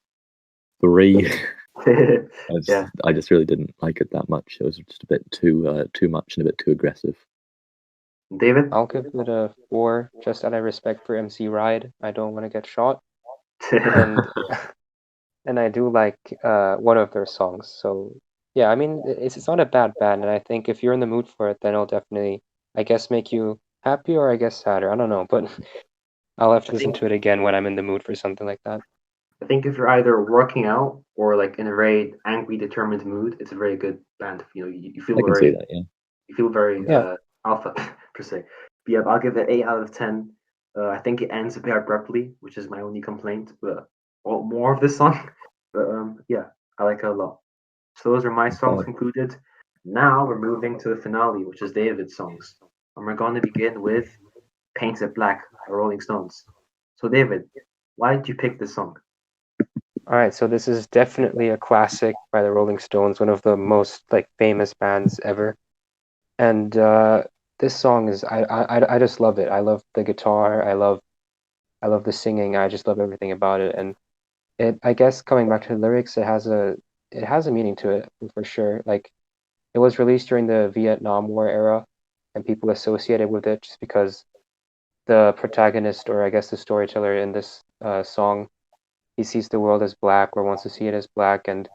3. Yeah, I just really didn't like it that much. It was just a bit too much and a bit too aggressive. David. I'll give it a 4, just out of respect for MC Ride. I don't want to get shot, and and I do like one of their songs. So yeah, I mean it's not a bad band, and I think if you're in the mood for it, then it'll definitely, I guess, make you happy or I guess sadder. I don't know, but I'll have to I listen think to it again when I'm in the mood for something like that. I think if you're either working out or like in a very angry, determined mood, it's a very good band. You know, you feel I can see very that. Yeah. you feel very Yeah. alpha per se. But yeah, I'll give it 8 out of 10. I think it ends a bit abruptly, which is my only complaint. But I want more of this song. But yeah, I like it a lot. So those are my songs Okay. concluded. Now we're moving to the finale, which is David's songs, and we're going to begin with "Paint It Black" by Rolling Stones. So David, why did you pick this song? All right, so this is definitely a classic by the Rolling Stones, one of the most like famous bands ever. And this song is I just love it. I love the guitar. I love the singing. I just love everything about it. And it, I guess, coming back to the lyrics, it has a meaning to it for sure. Like it was released during the Vietnam War era, and people associated with it just because the protagonist, or I guess the storyteller in this song, he sees the world as black or wants to see it as black, and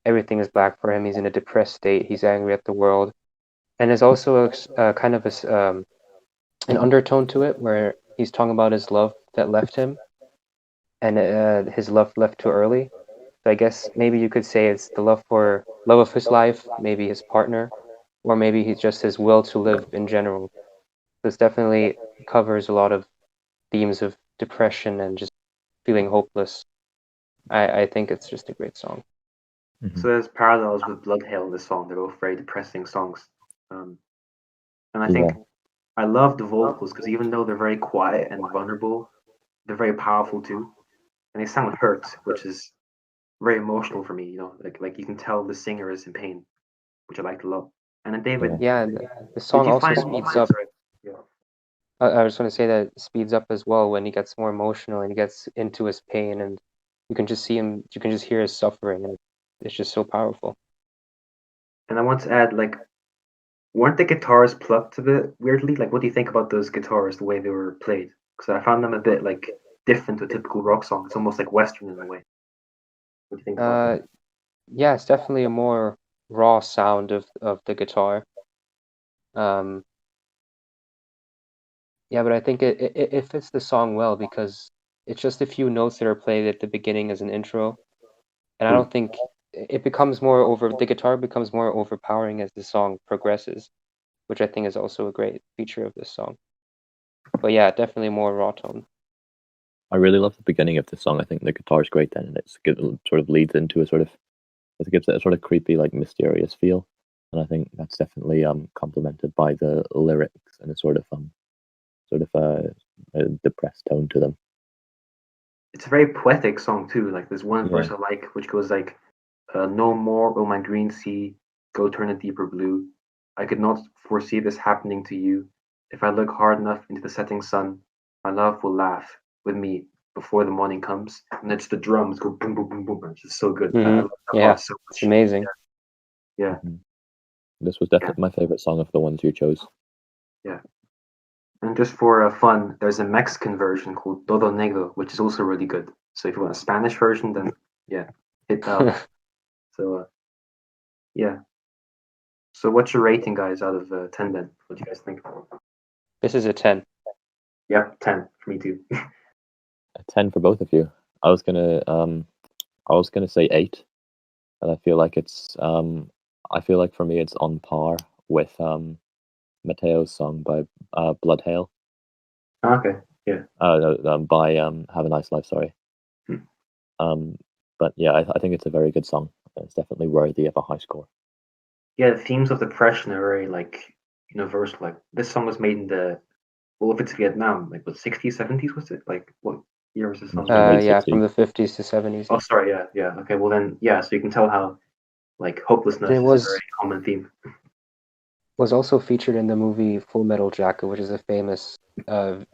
everything is black for him. He's in a depressed state. He's angry at the world, and there's also a kind of an undertone to it where he's talking about his love that left him, and his love left too early. So I guess maybe you could say it's the love of his life, maybe his partner, or maybe he's just his will to live in general. This definitely covers a lot of themes of depression and just feeling hopeless. I think it's just a great song. So there's parallels with Bloodhail in this song. They're both very depressing songs. Um, and I Yeah. think I love the vocals because even though they're very quiet and vulnerable, they're very powerful too. And they sound hurt, which is very emotional for me. You know, like you can tell the singer is in pain, which I liked a lot. And then David, Yeah, the did song you also find? speeds up. Sorry. Yeah. I just want to say that it speeds up as well when he gets more emotional and he gets into his pain, and you can just see him. You can just hear his suffering, and it's just so powerful. And I want to add, like, weren't the guitars plucked a bit weirdly? Like, what do you think about those guitars, the way they were played? Because I found them a bit like different to a typical rock song. It's almost like Western in a way. What do you think about that? Yeah, it's definitely a more raw sound of the guitar. Um, yeah, but I think it fits the song well because it's just a few notes that are played at the beginning as an intro, and I don't think it becomes the guitar becomes more overpowering as the song progresses, which I think is also a great feature of this song. But yeah, definitely more raw tone. I really love the beginning of the song. I think the guitar's great then, and it sort of leads into a sort of, it gives it a sort of creepy, like mysterious feel, and I think that's definitely complemented by the lyrics and a sort of a depressed tone to them. It's a very poetic song too. Like, there's one Yeah. verse I like, which goes like, "No more, oh my green sea, go turn a deeper blue. I could not foresee this happening to you. If I look hard enough into the setting sun, my love will laugh with me before the morning comes." And it's the drums go boom, boom, boom, boom. It's just so good. I love that Yeah, part so it's much. amazing. Yeah, Mhm. This was definitely my favorite song of the ones you chose. yeah. And just for fun, there's a Mexican version called Todo Negro, which is also really good. So if you want a Spanish version, then yeah, hit that up. So yeah. So what's your rating, guys, out of 10 then? What do you guys think? This is a 10. Yeah, 10 for me too. A 10 for both of you. I was gonna say 8, and I feel like I feel like for me it's on par with Mateo's song by Bloodhail. Okay, yeah. No, by Have a Nice Life. Sorry. Hmm. But yeah, I think it's a very good song. It's definitely worthy of a high score. Yeah, the themes of depression are very like universal. Like this song was made in the, well, if it's Vietnam, like what, 60s, 70s was it? Like what year was this song From made? late Yeah, from 60s. the 50s to 70s. Oh, sorry, yeah, yeah. Okay, well then, yeah. So you can tell how like hopelessness It is a very was common theme. also featured in the movie Full Metal Jacket, which is a famous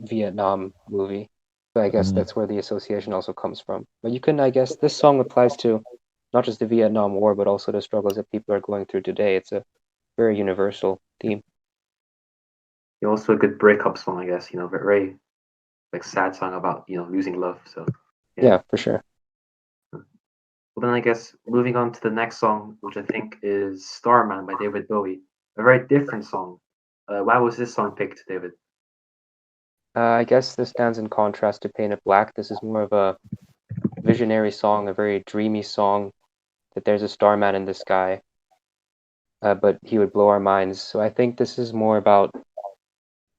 Vietnam movie. So I guess that's where the association also comes from. But you can, I guess, this song applies to not just the Vietnam War, but also the struggles that people are going through today. It's a very universal theme. Also a good breakup song, I guess. Very like sad song about losing love. So Yeah, for sure. well, then I guess moving on to the next song, which I think is Starman by David Bowie. A very different song. Why was this song picked, David? I guess this stands in contrast to Painted Black. This is more of a visionary song, a very dreamy song, that there's a starman in the sky, but he would blow our minds. So I think this is more about,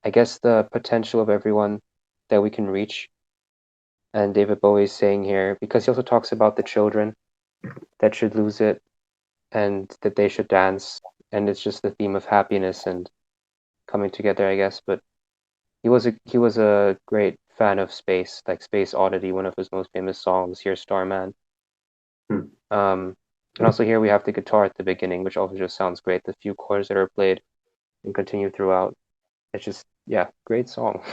I guess, the potential of everyone that we can reach. And David Bowie is saying here, because he also talks about the children that should lose it and that they should dance. And it's just the theme of happiness and coming together, I guess. But he was a great fan of space, like Space Oddity, one of his most famous songs. Here's Starman. Hmm. And also here we have the guitar at the beginning, which also just sounds great. The few chords that are played and continue throughout. It's just, yeah, great song.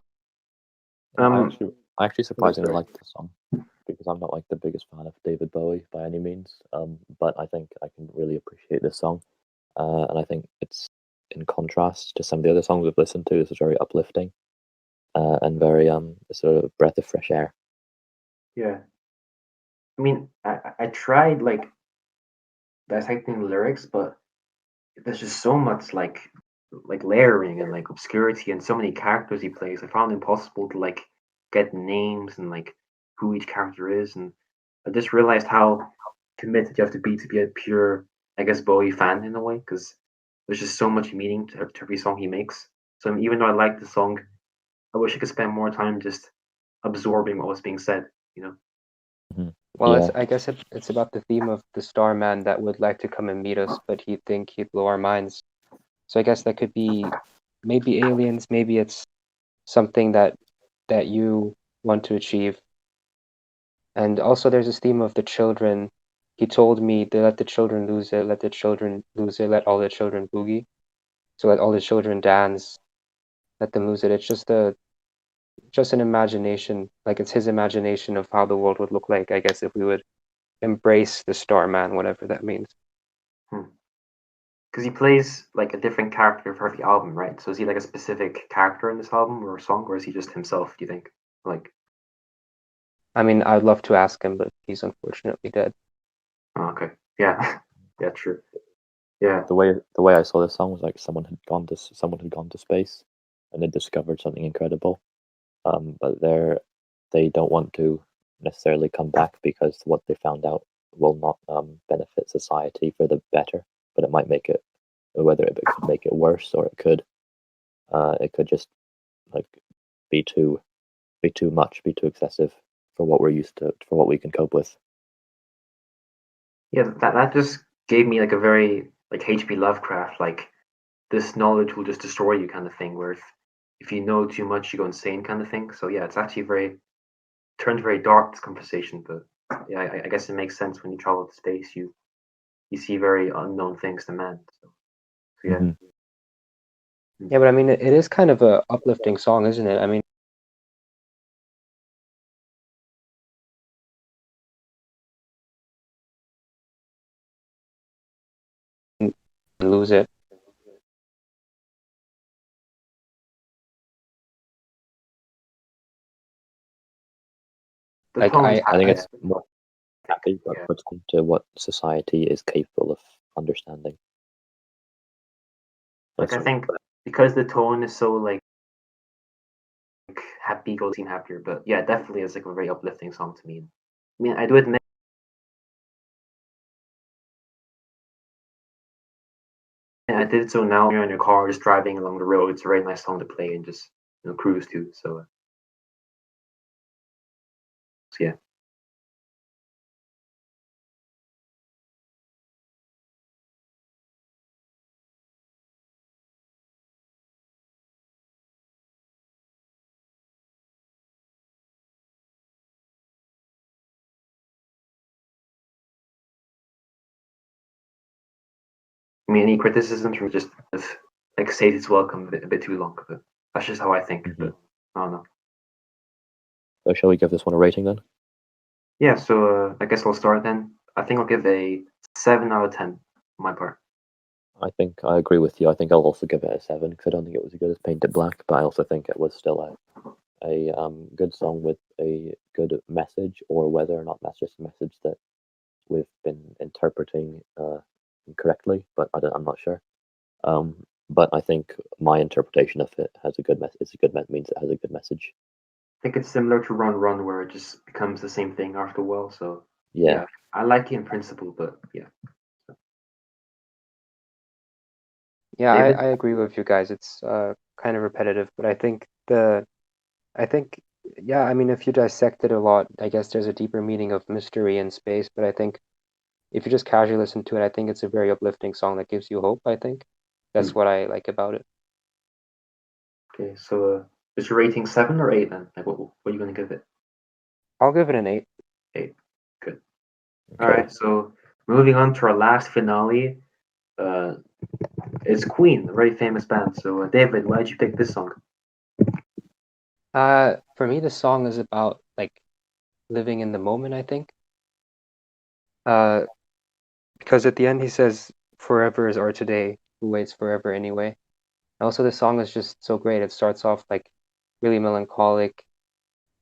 I actually surprisingly like this song because I'm not like the biggest fan of David Bowie by any means. But I think I can really appreciate this song, and I think it's in contrast to some of the other songs we've listened to. This is very uplifting, and very sort of breath of fresh air. Yeah. I mean, I tried like dissecting the lyrics, but there's just so much like layering and like obscurity and so many characters he plays. I found it impossible to like get names and like who each character is, and I just realized how committed you have to be a pure, I guess, Bowie fan in a way, because there's just so much meaning to every song he makes. So even though I like the song, I wish I could spend more time just absorbing what was being said. You know? Mhm. Well, Yeah. I guess it's about the theme of the Starman that would like to come and meet us, but he'd think he'd blow our minds. So I guess that could be maybe aliens, maybe it's something that you want to achieve. And also there's this theme of the children. He told me to let the children lose it, let the children lose it, let all the children boogie. So let all the children dance, let them lose it. It's just just an imagination, like it's his imagination of how the world would look like, I guess, if we would embrace the Starman, whatever that means. Because he plays like a different character for every album, right? So is he like a specific character in this album or a song, or is he just himself? Do you think? Like, I mean, I'd love to ask him, but he's unfortunately dead. oh, okay, yeah, yeah, true, yeah, The way I saw this song was like someone had gone to space, and they discovered something incredible. But they don't want to necessarily come back because what they found out will not benefit society for the better, but it might make it, whether it could make it worse or it could just like be too much, be too excessive for what we're used to, for what we can cope with. yeah. That just gave me like a very like H.P. Lovecraft, like this knowledge will just destroy you kind of thing. Where if you know too much, you go insane kind of thing. So yeah, it's actually very turned very dark, this conversation. But yeah, I guess it makes sense when you travel to space, you see very unknown things to man. So yeah. Mhm. Yeah, but I mean, it is kind of a uplifting song, isn't it? I mean, lose it. The Like tone's I think happy. it's more happy, but Yeah. puts into what society is capable of understanding. Like I That's think because the tone is so like happy goes scene happier, but yeah, definitely it's like a very uplifting song to me. I mean, I do admit I did so now. You're in your car, just driving along the road. It's a very nice song to play and just cruise to. So yeah. I mean, any criticisms from just like say it's welcome a bit too long, but that's just how I think. Mhm. But I don't know. So shall we give this one a rating then? Yeah, so I guess I'll start then. I think I'll give a 7 out of 10 on my part. I think I agree with you. I think I'll also give it a 7 because I don't think it was as good as Paint It Black, but I also think it was still a good song with a good message, or whether or not that's just a message that we've been interpreting incorrectly, but I'm not sure. But I think my interpretation of it has a good message. It's a good means it has a good message. I think it's similar to Run Run, where it just becomes the same thing after a while. So Yeah. yeah, I like it in principle, but yeah. Yeah, David? I agree with you guys. It's kind of repetitive, but I think yeah, I mean, if you dissect it a lot, I guess there's a deeper meaning of mystery and space. But I think if you just casually listen to it, I think it's a very uplifting song that gives you hope. I think that's what I like about it. Okay, so is your rating 7 or 8 then? Like, what are you gonna give it? I'll give it an 8. 8. Good. All Okay. right. So moving on to our last finale. Uh, it's Queen, a very famous band. So David, why did you pick this song? For me, the song is about like living in the moment, I think. Because at the end he says, "Forever is our today. Who waits forever anyway?" Also, the song is just so great. It starts off like really melancholic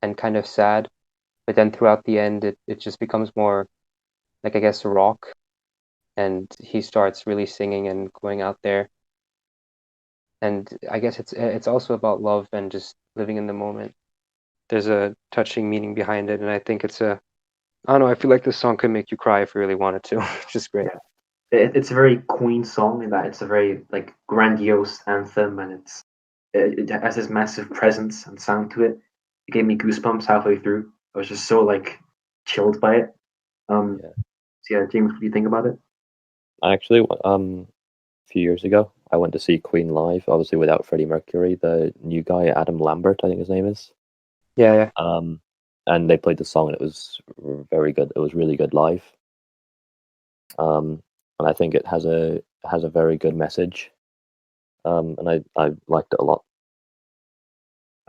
and kind of sad, but then throughout the end, it just becomes more like, I guess, rock, and he starts really singing and going out there. And I guess it's also about love and just living in the moment. There's a touching meaning behind it, and I think I don't know, I feel like this song could make you cry if you really wanted to. It's just great. Yeah, it's a very Queen song in that it's a very like grandiose anthem, and it has this massive presence and sound to it. It gave me goosebumps halfway through. I was just so like chilled by it. Yeah. So yeah, James, what do you think about it? I actually, a few years ago, I went to see Queen live, obviously without Freddie Mercury. The new guy, Adam Lambert, I think his name is. Yeah, yeah. And they played the song, and it was very good. It was really good live. And I think it has a very good message. And I liked it a lot.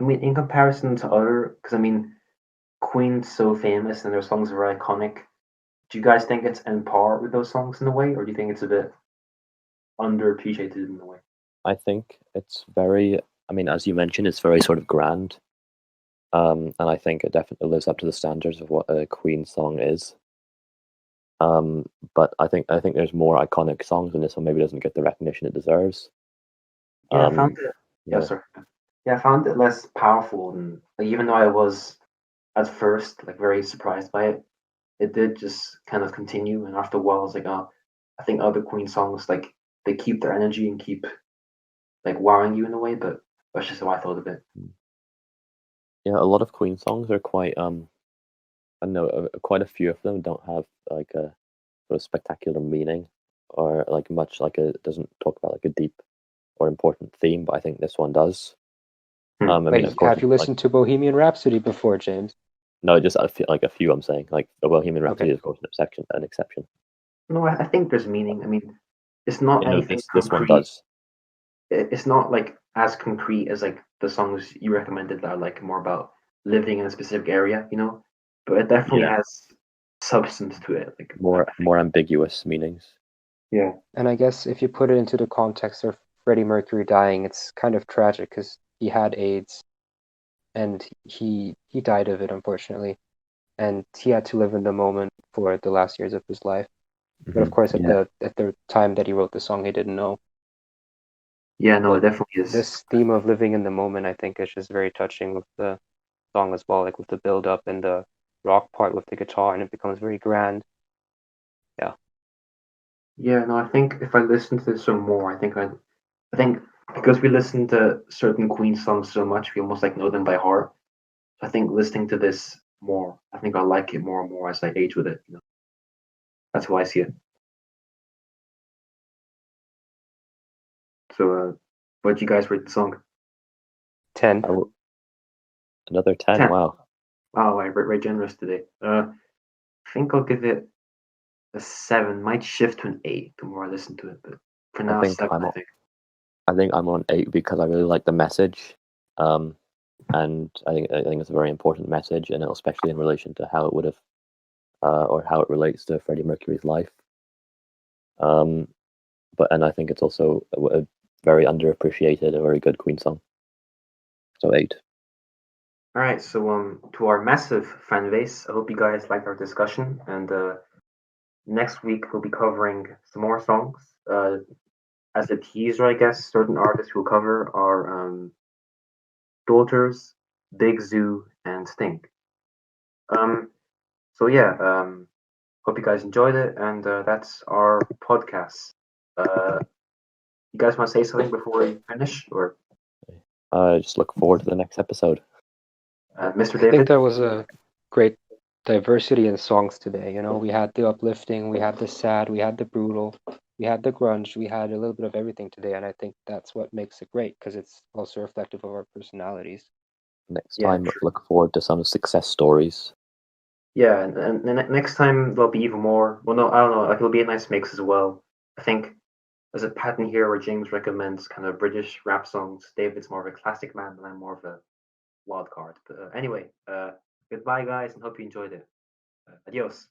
I mean, in comparison to other, because I mean, Queen's so famous and their songs are very iconic. Do you guys think it's on par with those songs in a way, or do you think it's a bit underappreciated in a way? I think it's very. I mean, as you mentioned, it's very sort of grand. And I think it definitely lives up to the standards of what a Queen song is. But I think there's more iconic songs, and this one maybe doesn't get the recognition it deserves. Yeah, I found it. Yeah, Yeah, sorry. Yeah, I found it less powerful, and like, even though I was at first like very surprised by it, it did just kind of continue, and after a while, I was like, oh, I think other Queen songs like they keep their energy and keep like wowing you in a way, but that's just how I thought of it. yeah. A lot of Queen songs are quite. I know quite a few of them don't have like a sort of spectacular meaning, or like much like a doesn't talk about like a deep or important theme. But I think this one does. Hmm. I mean, Wait, of course, have you like listened to Bohemian Rhapsody before, James? no, just like a few. I'm saying like the Bohemian Rhapsody Okay. is of course an exception. An exception. No, I think there's meaning. I mean, it's not You know, anything this one concrete. does. It's not like as concrete as like the songs you recommended that are like more about living in a specific area, you know. But it definitely Yeah, has substance to it. Like more ambiguous meanings. yeah, And I guess if you put it into the context of Freddie Mercury dying, it's kind of tragic because he had AIDS and he died of it, unfortunately. And he had to live in the moment for the last years of his life. But of course, at Yeah, the time that he wrote the song, he didn't know. yeah, no, it But definitely is. this theme of living in the moment, I think, is just very touching with the song as well, like with the build up and the rock part with the guitar, and it becomes very grand. Yeah. Yeah, no, I think if I listen to this some more, I think because we listen to certain Queen songs so much, we almost like know them by heart. I think listening to this more, I think I like it more and more as I age with it. You know, that's how I see it. So, what you guys rate the song? 10. Another 10. 10. Wow. Wow, I rate very generous today. I think I'll give it a 7. Might shift to an 8 the more I listen to it, but for I now, think 7. I'm I on, think. I think I'm on 8 because I really like the message. And I think it's a very important message, and especially in relation to how it would have or how it relates to Freddie Mercury's life. And I think it's also a very underappreciated, a very good Queen song. So 8. All right, so to our massive fan base, I hope you guys liked our discussion, and next week we'll be covering some more songs. As a teaser, I guess certain artists we'll cover are Daughters, Big Zoo, and Stink. So yeah, hope you guys enjoyed it, and that's our podcast. You guys want to say something before we finish, or Just look forward to the next episode. Mr. I think David? there was a great diversity in songs today. You know, we had the uplifting, we had the sad, we had the brutal, we had the grunge, we had a little bit of everything today, and I think that's what makes it great because it's also reflective of our personalities. Next Yeah, time, true. look forward to some success stories. Yeah, and next time there'll be even more. Well, no, I don't know. Like it'll be a nice mix as well. I think there's a pattern here where James recommends kind of British rap songs. David's more of a classic man, and I'm more of a wild card. But anyway, goodbye, guys, and hope you enjoyed it. Adios.